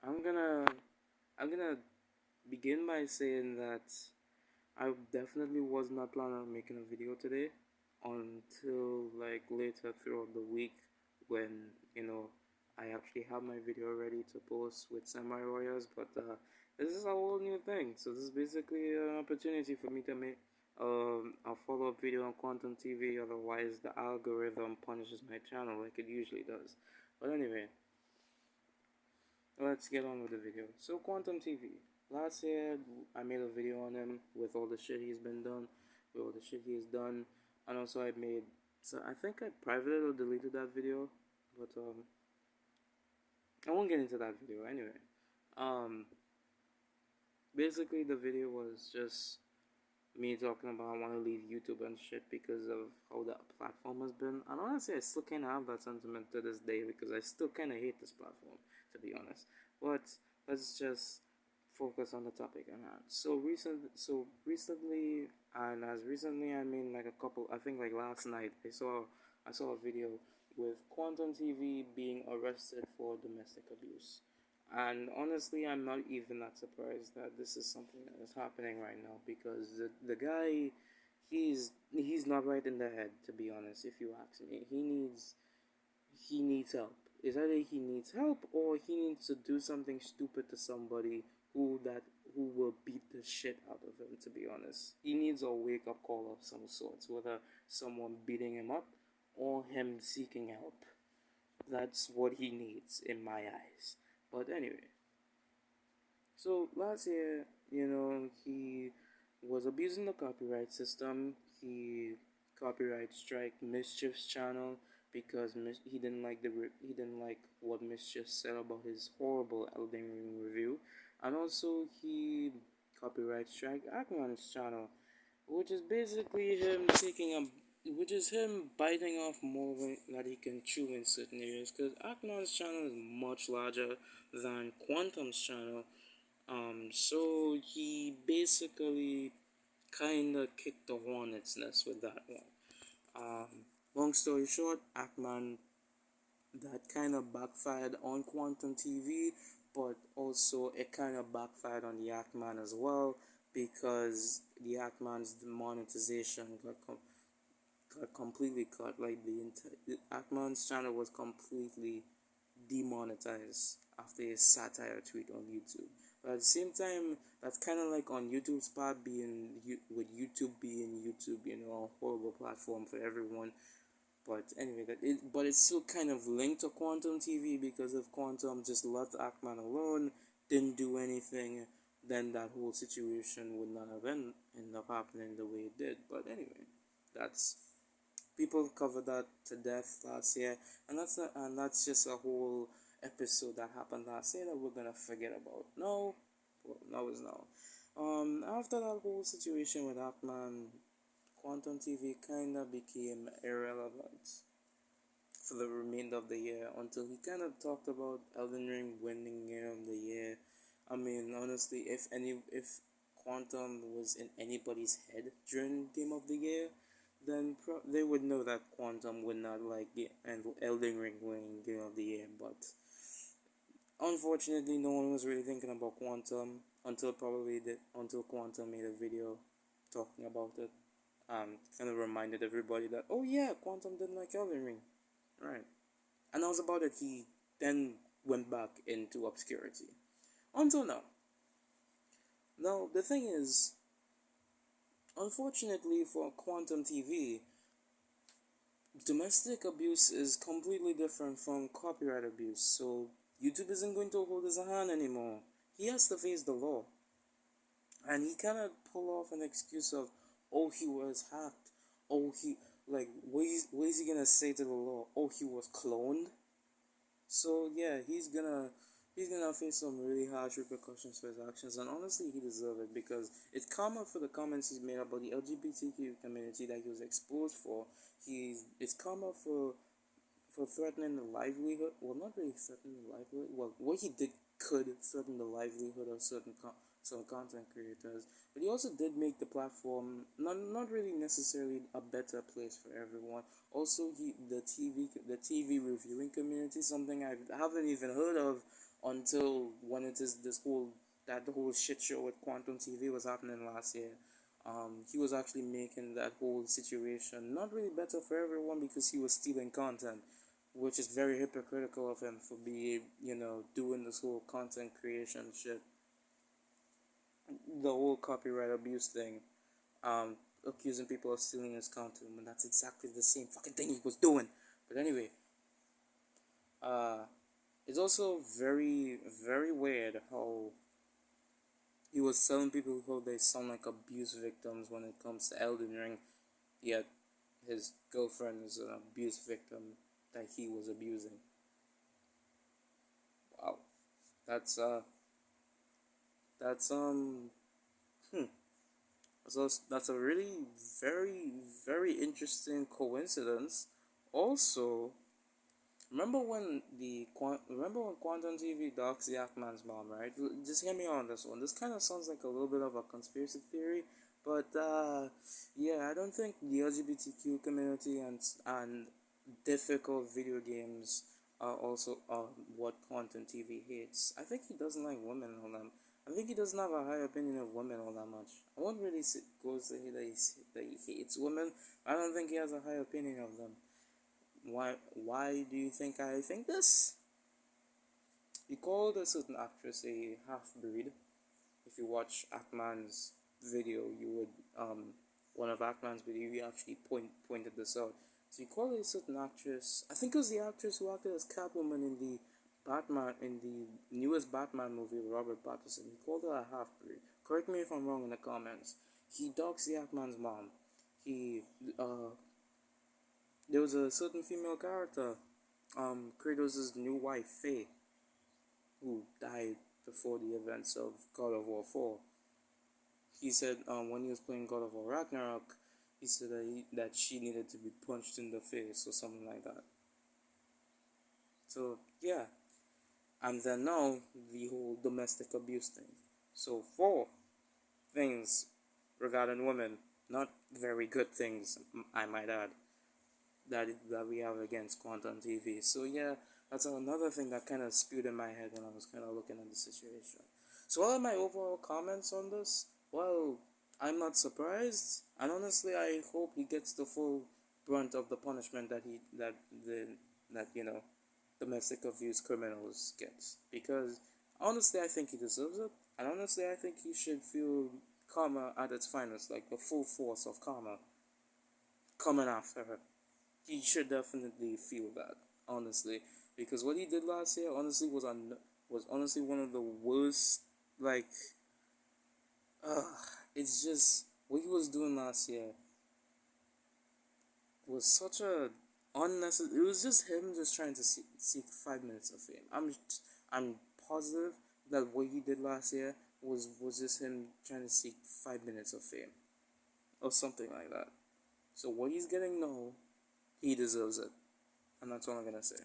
I'm gonna I'm gonna begin by saying that I definitely was not planning on making a video today until like later throughout the week when I actually have my video ready to post with Semi Warriors. But this is a whole new thing, so this is basically an opportunity for me to make a follow-up video on Quantum TV. Otherwise, the algorithm punishes my channel like it usually does. But anyway, let's get on with the video. So Quantum TV. Last year I made a video on him with all the shit he's been done, with all the shit he's done, and also I think I privated or deleted that video, but I won't get into that video anyway. Um, Basically the video was just me talking about I want to leave YouTube and shit because of how that platform has been. And honestly, I still kind of have that sentiment to this day because I still kind of hate this platform, to be honest. But let's just focus on the topic at hand. So recently, and as recently, I mean like a couple. I think like last night, I saw a video with Quantum TV being arrested for domestic abuse. And honestly, I'm not even that surprised that this is something that is happening right now because the guy, he's not right in the head, to be honest. If you ask me, he needs help. It's either he needs help or he needs to do something stupid to somebody who will beat the shit out of him. To be honest, he needs a wake up call of some sorts, whether someone beating him up or him seeking help. That's what he needs in my eyes. But anyway, so last year, he was abusing the copyright system. He copyright strike Mischief's channel because he didn't like what Mischief said about his horrible Elden Ring review, and also he copyright strike Ackman's channel, which is basically which is him biting off more that he can chew in certain areas. Because Ackman's channel is much larger than Quantum's channel, so he basically kind of kicked the hornet's nest with that one. Long story short, Ackman, that kind of backfired on Quantum TV, but also it kind of backfired on the Ackman as well because the Ackman's monetization got completely cut. Like the Ackman's channel was completely demonetized after a satire tweet on YouTube. But at the same time, that's kind of like on YouTube's part with YouTube being YouTube, a horrible platform for everyone. But anyway, but it's still kind of linked to Quantum TV because if Quantum just left Ackman alone, didn't do anything, then that whole situation would not have ended up happening the way it did. But anyway, that's people covered that to death last year, and that's just a whole episode that happened last year that we're gonna forget about. No, well, no is no. After that whole situation with Ackman, Quantum TV kinda became irrelevant for the remainder of the year until he kind of talked about Elden Ring winning Game of the Year. I mean, honestly, if Quantum was in anybody's head during Game of the Year, then they would know that Quantum would not like Elden Ring winning Game of the Year. But unfortunately, no one was really thinking about Quantum until Quantum made a video talking about it. Kind of reminded everybody that, oh yeah, Quantum didn't like Elden Ring, right? And that was about it. He then went back into obscurity until now. Now the thing is, unfortunately for Quantum TV, domestic abuse is completely different from copyright abuse. So YouTube isn't going to hold his hand anymore. He has to face the law, and he cannot pull off an excuse of, oh, he was hacked. Oh, he like what is he gonna say to the law? Oh, he was cloned. So yeah, he's gonna face some really harsh repercussions for his actions, and honestly, he deserves it because it's karma for the comments he's made about the LGBTQ community that he was exposed for. It's karma for threatening the livelihood. Well, not really threatening the livelihood. Well, what he did could threaten the livelihood of some content creators, but he also did make the platform not really necessarily a better place for everyone. Also, the TV reviewing community, something I haven't even heard of until when it is this whole that the whole shit show with Quantum TV was happening last year. He was actually making that whole situation not really better for everyone because he was stealing content, which is very hypocritical of him for being, doing this whole content creation shit, the whole copyright abuse thing, accusing people of stealing his content when that's exactly the same fucking thing he was doing. But anyway, uh, it's also very, very weird how he was telling people how they sound like abuse victims when it comes to Elden Ring, yet his girlfriend is an abuse victim that he was abusing. Wow, that's that's hmm. So that's a really very, very interesting coincidence. Also, remember when Quantum TV docs the Ackman's mom, right? Just hear me on this one. This kind of sounds like a little bit of a conspiracy theory, but yeah, I don't think the LGBTQ community and difficult video games are also what Quantum TV hates. I think he doesn't like women all that. I think he doesn't have a high opinion of women all that much. I won't really go say that he hates women. I don't think he has a high opinion of them. Why do you think I think this? He called a certain actress a half breed. If you watch Ackman's video, you would one of Ackman's video, he actually pointed this out. So he called a certain actress, I think it was the actress who acted as Catwoman in the newest Batman movie with Robert Pattinson. He called her a half breed. Correct me if I'm wrong in the comments. He dogs the Ackman's mom. He there was a certain female character, Kratos' new wife, Faye, who died before the events of God of War 4. He said when he was playing God of War Ragnarok, he said that she needed to be punched in the face or something like that. So, yeah. And then now, the whole domestic abuse thing. So, 4 things regarding women. Not very good things, I might add, that we have against Quantum TV. So yeah, that's another thing that kind of spewed in my head when I was kind of looking at the situation. So what are my overall comments on this? Well, I'm not surprised, and honestly, I hope he gets the full brunt of the punishment that domestic abuse criminals get, because honestly, I think he deserves it, and honestly, I think he should feel karma at its finest, like the full force of karma coming after her. He should definitely feel that, honestly, because what he did last year, honestly, was honestly one of the worst. Like, uh, it's just what he was doing last year was such a unnecessary. It was just him just trying to seek 5 minutes of fame. I'm positive that what he did last year was just him trying to seek 5 minutes of fame or something like that. So what he's getting now, he deserves it. And that's all I'm gonna say.